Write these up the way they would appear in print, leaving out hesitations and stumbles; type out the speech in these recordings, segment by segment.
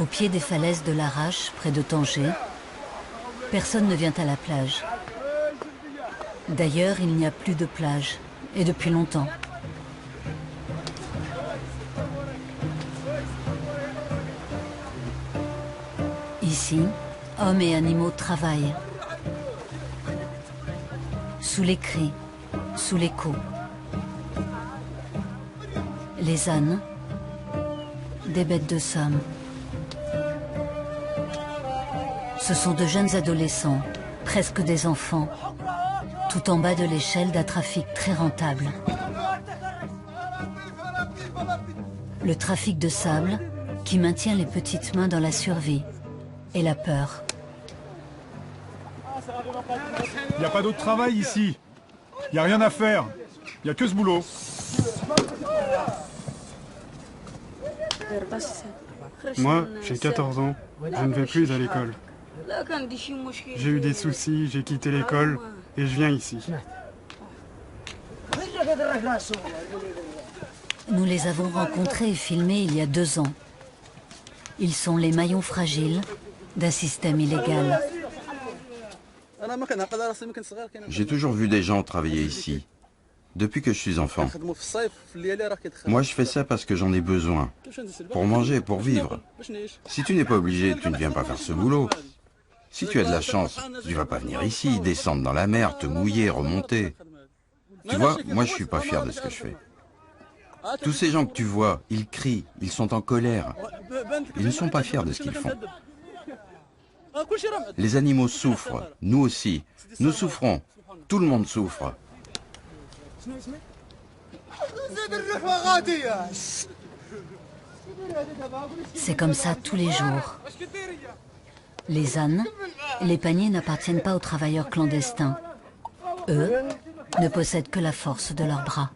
pied des falaises de l'Arrache, près de Tanger, personne ne vient à la plage. D'ailleurs, il n'y a plus de plage, et depuis longtemps. Ici, hommes et animaux travaillent. Sous les cris, sous l'écho. Les ânes, des bêtes de somme. Ce sont de jeunes adolescents, presque des enfants, tout en bas de l'échelle d'un trafic très rentable. Le trafic de sable qui maintient les petites mains dans la survie et la peur. Il n'y a pas d'autre travail ici. Il n'y a rien à faire. Il n'y a que ce boulot. Moi, j'ai 14 ans. Je ne vais plus à l'école. J'ai eu des soucis, j'ai quitté l'école et je viens ici. Nous les avons rencontrés et filmés il y a 2 ans. Ils sont les maillons fragiles d'un système illégal. J'ai toujours vu des gens travailler ici, depuis que je suis enfant. Moi, je fais ça parce que j'en ai besoin, pour manger, pour vivre. Si tu n'es pas obligé, tu ne viens pas faire ce boulot. Si tu as de la chance, tu ne vas pas venir ici, descendre dans la mer, te mouiller, remonter. Tu vois, moi, je suis pas fier de ce que je fais. Tous ces gens que tu vois, ils crient, ils sont en colère. Ils ne sont pas fiers de ce qu'ils font. Les animaux souffrent, nous aussi. Nous souffrons. Tout le monde souffre. C'est comme ça tous les jours. Les ânes, les paniers n'appartiennent pas aux travailleurs clandestins. Eux ne possèdent que la force de leurs bras.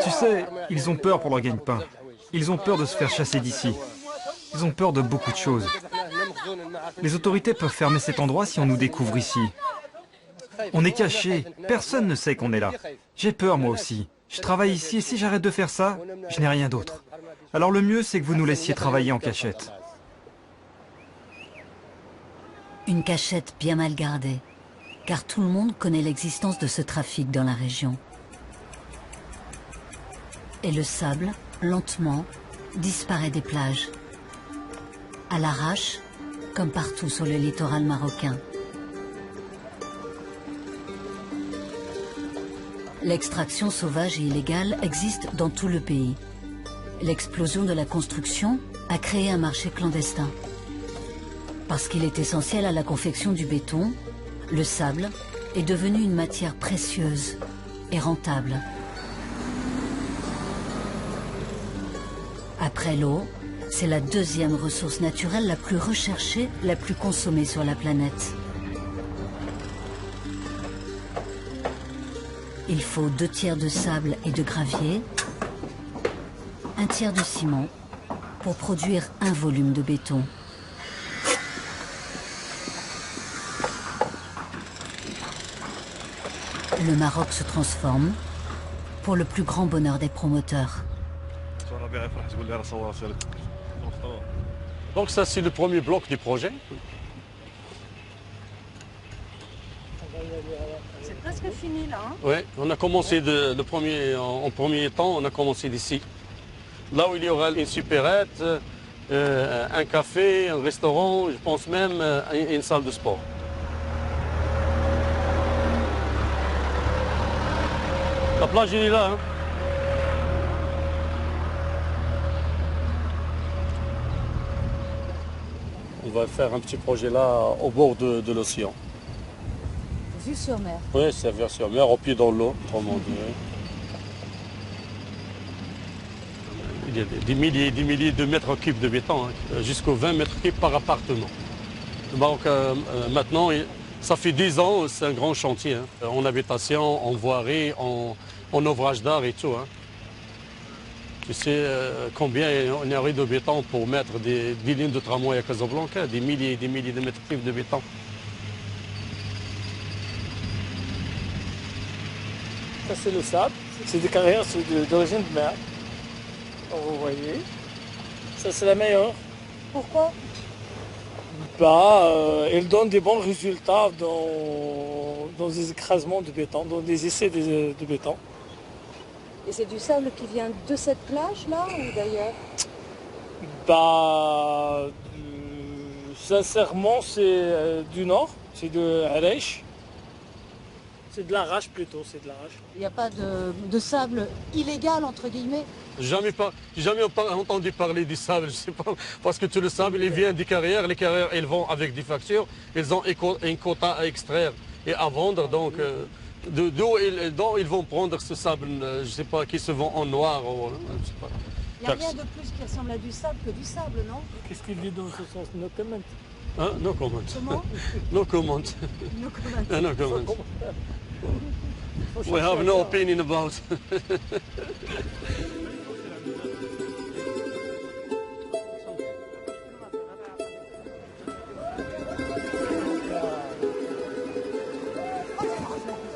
Tu sais, ils ont peur pour leur gagne-pain. Ils ont peur de se faire chasser d'ici. Ils ont peur de beaucoup de choses. Les autorités peuvent fermer cet endroit si on nous découvre ici. On est caché, personne ne sait qu'on est là. J'ai peur moi aussi. Je travaille ici et si j'arrête de faire ça, je n'ai rien d'autre. Alors le mieux, c'est que vous nous laissiez travailler en cachette. Une cachette bien mal gardée, car tout le monde connaît l'existence de ce trafic dans la région. Et le sable, lentement, disparaît des plages. À l'arrache, comme partout sur le littoral marocain. L'extraction sauvage et illégale existe dans tout le pays. L'explosion de la construction a créé un marché clandestin. Parce qu'il est essentiel à la confection du béton, le sable est devenu une matière précieuse et rentable. Après l'eau, c'est la deuxième ressource naturelle la plus recherchée, la plus consommée sur la planète. Il faut 2 tiers de sable et de gravier, 1 tiers de ciment pour produire un volume de béton. Le Maroc se transforme pour le plus grand bonheur des promoteurs. Donc ça c'est le premier bloc du projet. C'est presque fini là. Hein? Oui, on a commencé en premier temps, on a commencé d'ici. Là où il y aura une supérette, un café, un restaurant, je pense même une salle de sport. La plage elle est là. Hein. On va faire un petit projet là au bord de l'océan. Vue sur mer. Oui, c'est vue sur mer, au pied dans l'eau, autrement dit. Il y a des milliers de mètres cubes de béton, hein, jusqu'aux 20 mètres cubes par appartement. Donc maintenant, ça fait 10 ans, c'est un grand chantier, hein, en habitation, en voirie, en ouvrage d'art et tout. Hein. Tu sais combien on y aurait de béton pour mettre des lignes de tramway à Casablanca, des milliers et des milliers de mètres cubes de béton. Ça c'est le sable, c'est des carrières d'origine de mer. Vous voyez, ça c'est la meilleure. Pourquoi? Elle donne des bons résultats dans des écrasements de béton, dans des essais de béton. Et c'est du sable qui vient de cette plage-là ou d'ailleurs? Sincèrement, c'est du nord, c'est de Arèche. C'est de l'arrache plutôt, c'est de l'arrache. Il n'y a pas de sable illégal, entre guillemets? Jamais entendu parler du sable, je sais pas, parce que tout le sable, il vient des carrières. Les carrières, elles vont avec des factures, ils ont un quota à extraire et à vendre, donc d'où ils vont prendre ce sable, je ne sais pas, qui se vend en noir, je sais pas. Il n'y a rien de plus qui ressemble à du sable que du sable, non? Qu'est-ce qu'il dit dans ce sens? No comment. Hein? No comment. Comment? No comment. No comment. No comment. We have no opinion about.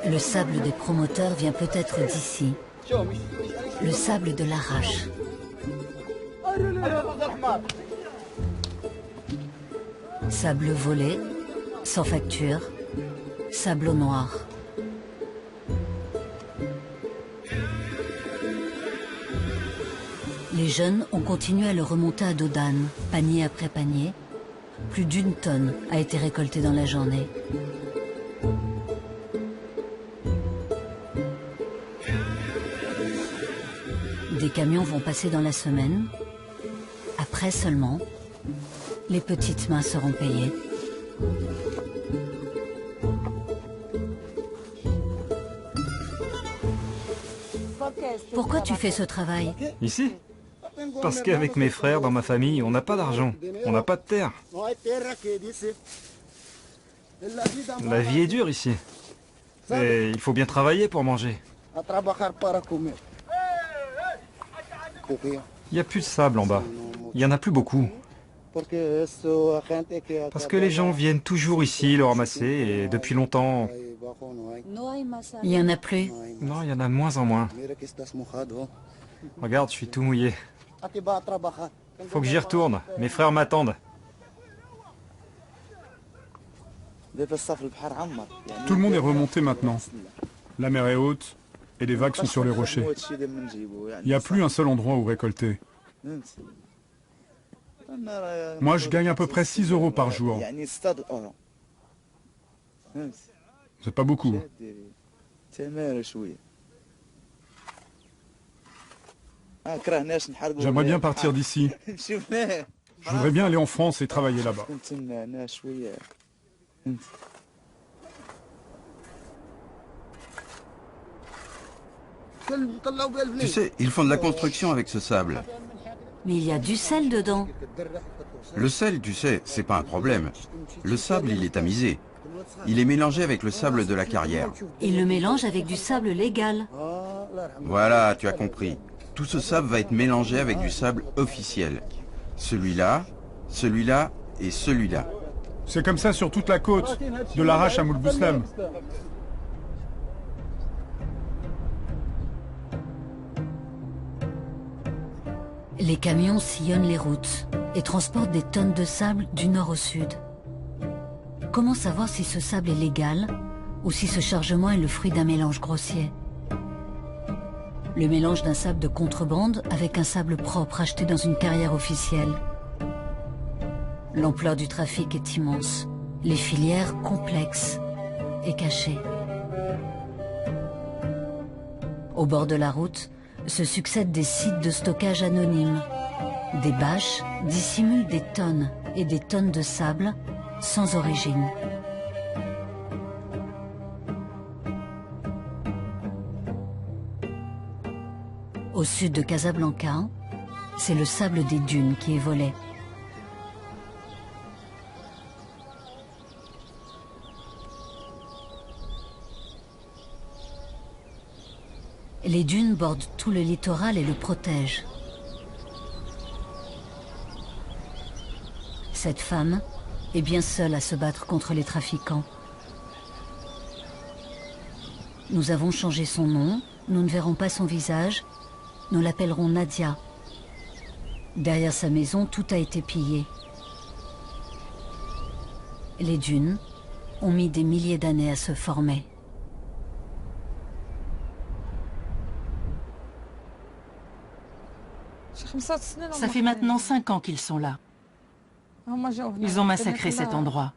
Le sable des promoteurs vient peut-être d'ici. Le sable de l'Arrache. Sable volé, sans facture, sable au noir. Les jeunes ont continué à le remonter à dos d'âne, panier après panier. Plus d'1 tonne a été récoltée dans la journée. Des camions vont passer dans la semaine. Après seulement, les petites mains seront payées. Pourquoi tu fais ce travail? Ici? Parce qu'avec mes frères, dans ma famille, on n'a pas d'argent, on n'a pas de terre. La vie est dure ici. Et il faut bien travailler pour manger. Il n'y a plus de sable en bas. Il n'y en a plus beaucoup. Parce que les gens viennent toujours ici le ramasser et depuis longtemps... Il n'y en a plus. Non, il y en a de moins en moins. Regarde, je suis tout mouillé. Faut que j'y retourne. Mes frères m'attendent. Tout le monde est remonté maintenant. La mer est haute et les vagues sont sur les rochers. Il n'y a plus un seul endroit où récolter. Moi, je gagne à peu près 6 € par jour. C'est pas beaucoup. J'aimerais bien partir d'ici. Je voudrais bien aller en France et travailler là-bas. Tu sais, ils font de la construction avec ce sable. Mais il y a du sel dedans. Le sel, tu sais, c'est pas un problème. Le sable, il est tamisé. Il est mélangé avec le sable de la carrière. Il le mélange avec du sable légal. Voilà, tu as compris. Tout ce sable va être mélangé avec du sable officiel. Celui-là, celui-là et celui-là. C'est comme ça sur toute la côte, de l'Arrache à Moulbouslam. Les camions sillonnent les routes et transportent des tonnes de sable du nord au sud. Comment savoir si ce sable est légal ou si ce chargement est le fruit d'un mélange grossier? Le mélange d'un sable de contrebande avec un sable propre acheté dans une carrière officielle. L'ampleur du trafic est immense, les filières complexes et cachées. Au bord de la route se succèdent des sites de stockage anonymes. Des bâches dissimulent des tonnes et des tonnes de sable sans origine. Au sud de Casablanca, c'est le sable des dunes qui est volé. Les dunes bordent tout le littoral et le protègent. Cette femme est bien seule à se battre contre les trafiquants. Nous avons changé son nom, nous ne verrons pas son visage, nous l'appellerons Nadia. Derrière sa maison, tout a été pillé. Les dunes ont mis des milliers d'années à se former. Ça fait maintenant 5 ans qu'ils sont là. Ils ont massacré cet endroit.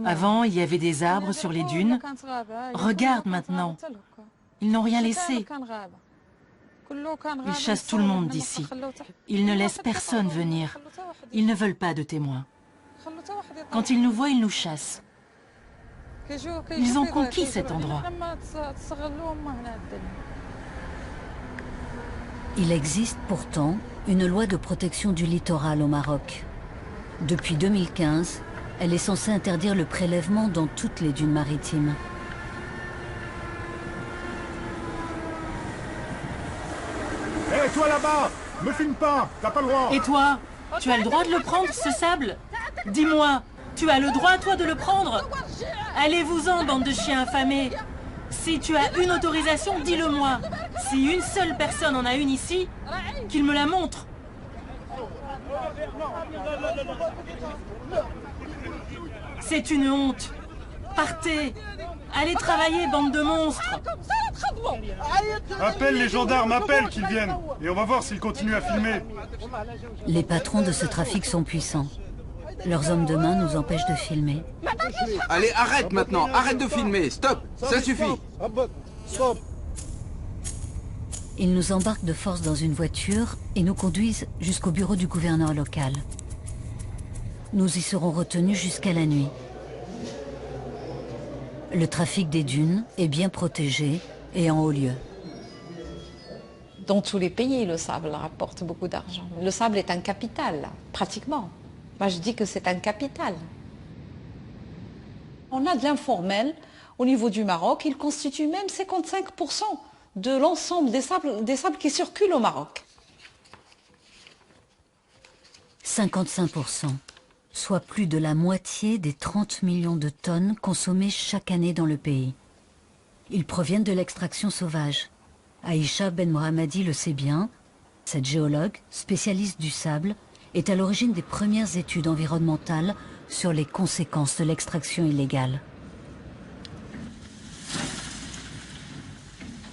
Avant, il y avait des arbres sur les dunes. Regarde maintenant. Ils n'ont rien laissé. Ils chassent tout le monde d'ici. Ils ne laissent personne venir. Ils ne veulent pas de témoins. Quand ils nous voient, ils nous chassent. Ils ont conquis cet endroit. Il existe pourtant une loi de protection du littoral au Maroc. Depuis 2015, elle est censée interdire le prélèvement dans toutes les dunes maritimes. Hé, toi là-bas, me filme pas, t'as pas le droit. Et toi, tu as le droit de le prendre, ce sable? Dis-moi, tu as le droit, toi, de le prendre? Allez-vous-en, bande de chiens affamés. Si tu as une autorisation, dis-le-moi. Si une seule personne en a une ici, qu'il me la montre. C'est une honte. Partez. Allez travailler, bande de monstres. Appelle les gendarmes, appelle qu'ils viennent. Et on va voir s'ils continuent à filmer. Les patrons de ce trafic sont puissants. Leurs hommes de main nous empêchent de filmer. Allez, arrête maintenant, arrête de filmer, stop, ça suffit. Ils nous embarquent de force dans une voiture et nous conduisent jusqu'au bureau du gouverneur local. Nous y serons retenus jusqu'à la nuit. Le trafic des dunes est bien protégé et en haut lieu. Dans tous les pays, le sable rapporte beaucoup d'argent. Le sable est un capital, pratiquement. Moi, je dis que c'est un capital. On a de l'informel au niveau du Maroc. Il constitue même 55% de l'ensemble des sables qui circulent au Maroc. 55%, soit plus de la moitié des 30 millions de tonnes consommées chaque année dans le pays. Ils proviennent de l'extraction sauvage. Aïcha Ben Mohammadi le sait bien. Cette géologue, spécialiste du sable, est à l'origine des premières études environnementales sur les conséquences de l'extraction illégale.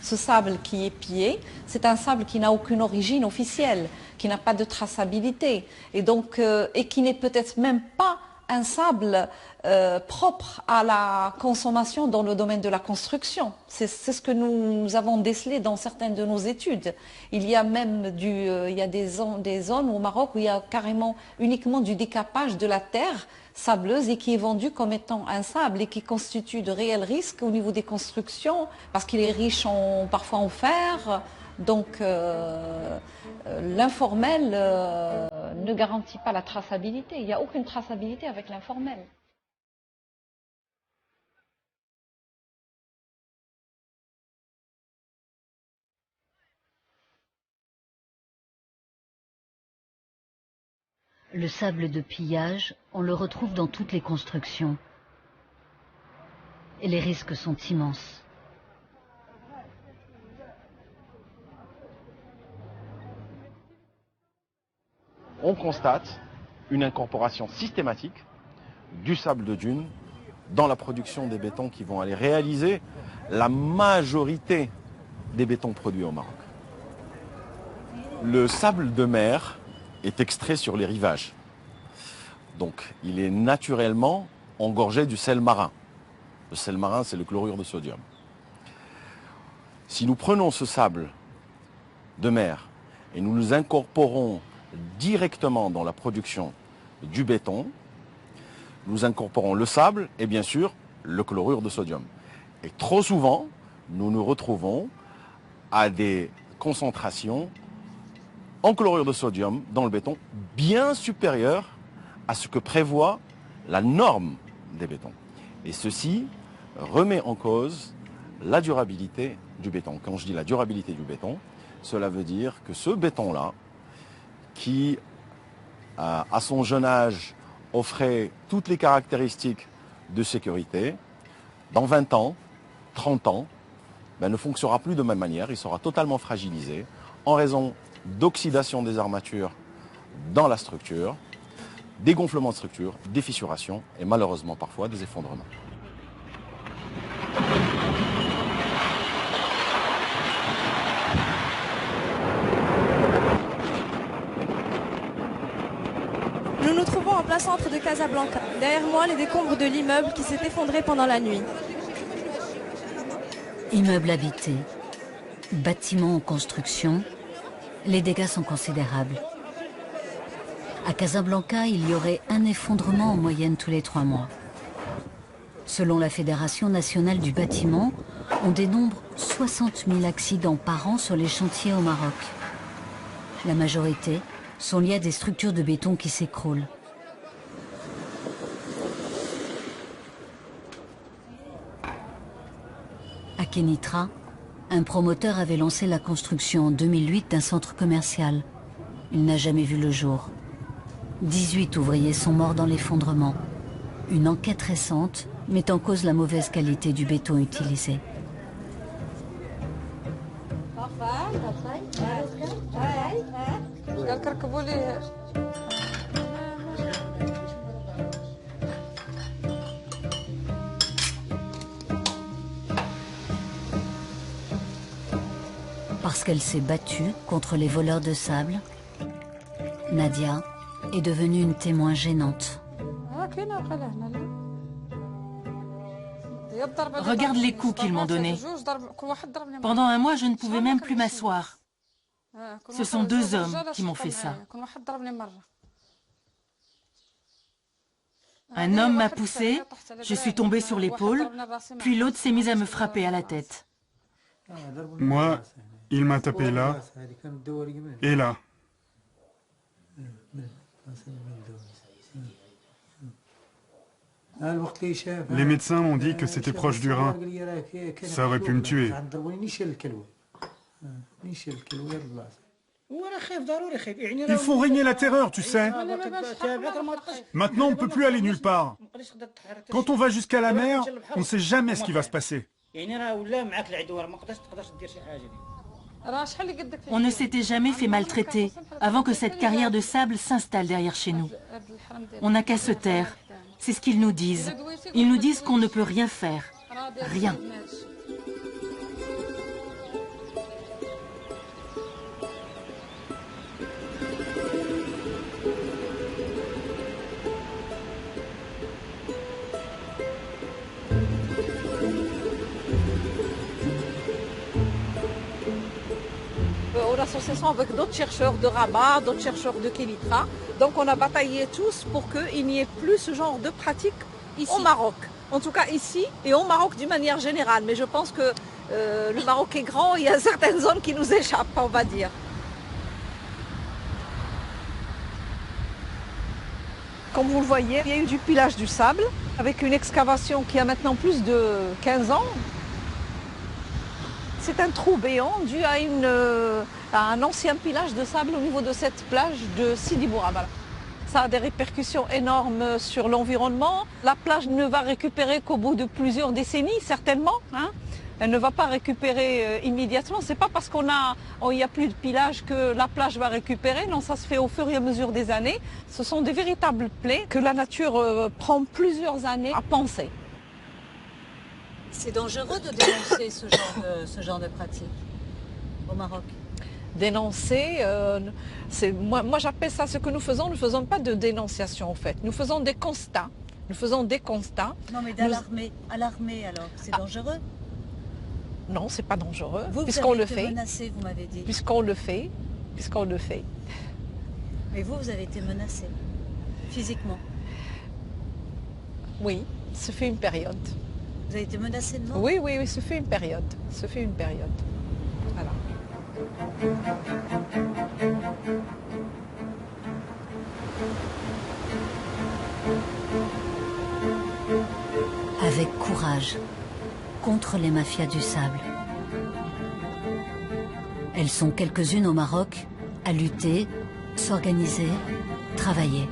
Ce sable qui est pillé, c'est un sable qui n'a aucune origine officielle, qui n'a pas de traçabilité, et donc et qui n'est peut-être même pas un sable propre à la consommation dans le domaine de la construction. C'est ce que nous avons décelé dans certaines de nos études. Il y a même des zones au Maroc où il y a carrément uniquement du décapage de la terre sableuse et qui est vendu comme étant un sable et qui constitue de réels risques au niveau des constructions parce qu'il est riche parfois en fer. Donc l'informel ne garantit pas la traçabilité. Il n'y a aucune traçabilité avec l'informel. Le sable de pillage, on le retrouve dans toutes les constructions. Et les risques sont immenses. On constate une incorporation systématique du sable de dune dans la production des bétons qui vont aller réaliser la majorité des bétons produits au Maroc. Le sable de mer est extrait sur les rivages. Donc il est naturellement engorgé du sel marin. Le sel marin, c'est le chlorure de sodium. Si nous prenons ce sable de mer et nous nous incorporons directement dans la production du béton, nous incorporons le sable et bien sûr le chlorure de sodium. Et trop souvent, nous nous retrouvons à des concentrations en chlorure de sodium dans le béton bien supérieures à ce que prévoit la norme des bétons. Et ceci remet en cause la durabilité du béton. Quand je dis la durabilité du béton, cela veut dire que ce béton-là, qui à son jeune âge offrait toutes les caractéristiques de sécurité, dans 20 ans, 30 ans, ne fonctionnera plus de même manière, il sera totalement fragilisé en raison d'oxydation des armatures dans la structure, des gonflements de structure, des fissurations et malheureusement parfois des effondrements. Nous nous trouvons en plein centre de Casablanca. Derrière moi, les décombres de l'immeuble qui s'est effondré pendant la nuit. Immeuble habité, bâtiments en construction, les dégâts sont considérables. À Casablanca, il y aurait un effondrement en moyenne tous les 3 mois. Selon la Fédération nationale du bâtiment, on dénombre 60 000 accidents par an sur les chantiers au Maroc. La majorité sont liés à des structures de béton qui s'écroulent. À Kénitra, un promoteur avait lancé la construction en 2008 d'un centre commercial. Il n'a jamais vu le jour. 18 ouvriers sont morts dans l'effondrement. Une enquête récente met en cause la mauvaise qualité du béton utilisé. Parce qu'elle s'est battue contre les voleurs de sable, Nadia est devenue une témoin gênante. Regarde les coups qu'ils m'ont donnés. Pendant un mois, je ne pouvais même plus m'asseoir. Ce sont 2 hommes qui m'ont fait ça. Un homme m'a poussé, je suis tombée sur l'épaule, puis l'autre s'est mise à me frapper à la tête. Moi, il m'a tapé là et là. Les médecins m'ont dit que c'était proche du rein. Ça aurait pu me tuer. Ils font régner la terreur, tu sais. Maintenant, on ne peut plus aller nulle part. Quand on va jusqu'à la mer, on ne sait jamais ce qui va se passer. On ne s'était jamais fait maltraiter avant que cette carrière de sable s'installe derrière chez nous. On n'a qu'à se taire. C'est ce qu'ils nous disent. Ils nous disent qu'on ne peut rien faire. Rien. Association avec d'autres chercheurs de Rabat, d'autres chercheurs de Kénitra. Donc on a bataillé tous pour qu'il n'y ait plus ce genre de pratique ici. Au Maroc. En tout cas ici et au Maroc d'une manière générale. Mais je pense que le Maroc est grand, il y a certaines zones qui nous échappent, on va dire. Comme vous le voyez, il y a eu du pilage du sable avec une excavation qui a maintenant plus de 15 ans. C'est un trou béant dû à un ancien pilage de sable au niveau de cette plage de Sidi Bourama. Ça a des répercussions énormes sur l'environnement. La plage ne va récupérer qu'au bout de plusieurs décennies, certainement. Elle ne va pas récupérer immédiatement. C'est pas parce qu'il n'y a plus de pilage que la plage va récupérer. Non, ça se fait au fur et à mesure des années. Ce sont des véritables plaies que la nature prend plusieurs années à panser. C'est dangereux de dénoncer ce genre de pratique au Maroc. Dénoncer, moi j'appelle ça ce que nous faisons. Nous ne faisons pas de dénonciation en fait. Nous faisons des constats. Nous faisons des constats. Non mais d'alarmer, alarmer alors, c'est dangereux? Non, c'est pas dangereux. Puisqu'on le fait. Menacé, vous m'avez dit. Puisqu'on le fait. Puisqu'on le fait. Mais vous avez été menacé physiquement? Oui, ce fait une période. Vous avez été menacé de mort? Oui, oui, oui, ce fait une période. Ce fait une période. Voilà. Avec courage, contre les mafias du sable. Elles sont quelques-unes au Maroc à lutter, s'organiser, travailler.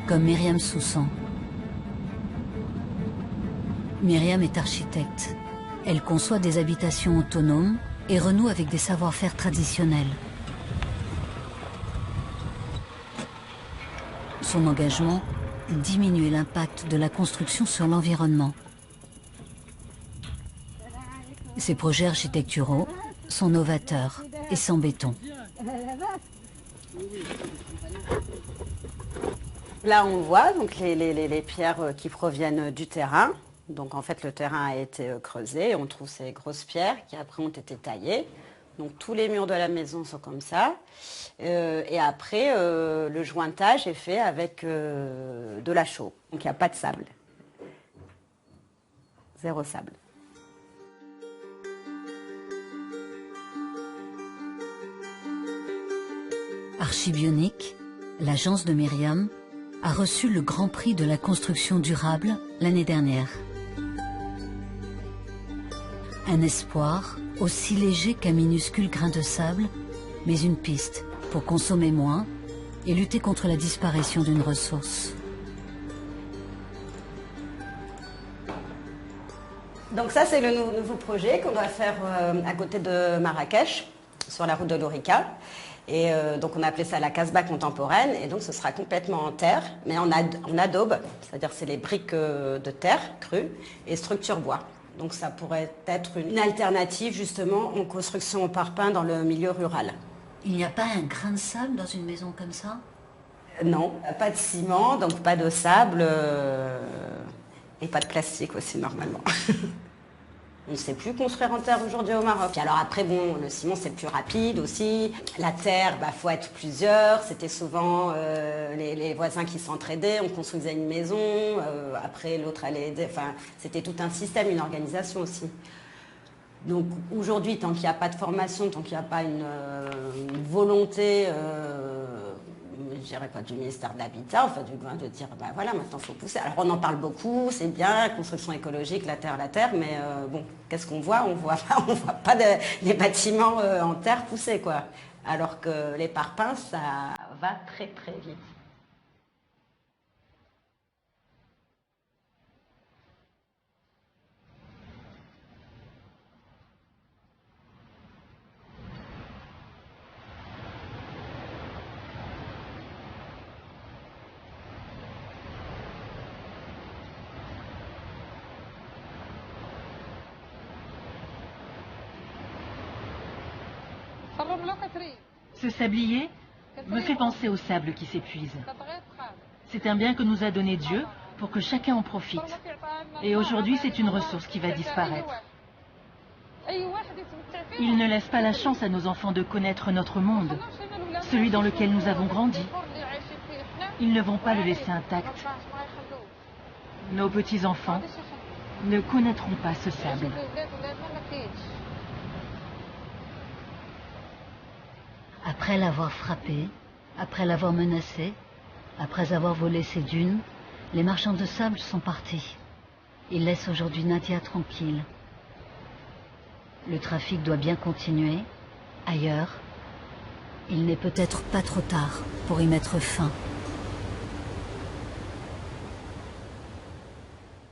Comme Myriam Soussan. Myriam est architecte. Elle conçoit des habitations autonomes et renoue avec des savoir-faire traditionnels. Son engagement, diminuer l'impact de la construction sur l'environnement. Ses projets architecturaux sont novateurs et sans béton. Là, on voit donc les pierres qui proviennent du terrain. Donc en fait, le terrain a été creusé. On trouve ces grosses pierres qui après ont été taillées. Donc tous les murs de la maison sont comme ça. Et après, le jointage est fait avec de la chaux. Donc il n'y a pas de sable. Zéro sable. Archibionique, l'agence de Myriam, a reçu le Grand Prix de la construction durable l'année dernière. Un espoir aussi léger qu'un minuscule grain de sable, mais une piste pour consommer moins et lutter contre la disparition d'une ressource. Donc ça, c'est le nouveau projet qu'on doit faire à côté de Marrakech, sur la route de l'Orica. Et donc on a appelé ça la Casbah contemporaine, et donc ce sera complètement en terre, mais en adobe, c'est-à-dire c'est les briques de terre crues et structure bois. Donc ça pourrait être une alternative justement en construction au parpaing dans le milieu rural. Il n'y a pas un grain de sable dans une maison comme ça? Non, pas de ciment, donc pas de sable et pas de plastique aussi normalement. On ne sait plus construire en terre aujourd'hui au Maroc. Alors après, bon, le ciment, c'est plus rapide aussi. La terre, faut être plusieurs. C'était souvent les voisins qui s'entraidaient. On construisait une maison. Après, l'autre allait aider. Enfin, c'était tout un système, une organisation aussi. Donc aujourd'hui, tant qu'il n'y a pas de formation, tant qu'il n'y a pas une volonté, je dirais pas du ministère de l'Habitat, enfin du gouvernement, de dire voilà, maintenant il faut pousser. Alors on en parle beaucoup, c'est bien, construction écologique, la terre, mais bon, qu'est-ce qu'on voit? On voit pas les bâtiments en terre pousser, quoi. Alors que les parpaings, ça va très très vite. Ce sablier me fait penser au sable qui s'épuise. C'est un bien que nous a donné Dieu pour que chacun en profite. Et aujourd'hui, c'est une ressource qui va disparaître. Il ne laisse pas la chance à nos enfants de connaître notre monde, celui dans lequel nous avons grandi. Ils ne vont pas le laisser intact. Nos petits-enfants ne connaîtront pas ce sable. Après l'avoir frappé, après l'avoir menacé, après avoir volé ses dunes, les marchands de sable sont partis. Ils laissent aujourd'hui Nadia tranquille. Le trafic doit bien continuer. Ailleurs, il n'est peut-être pas trop tard pour y mettre fin.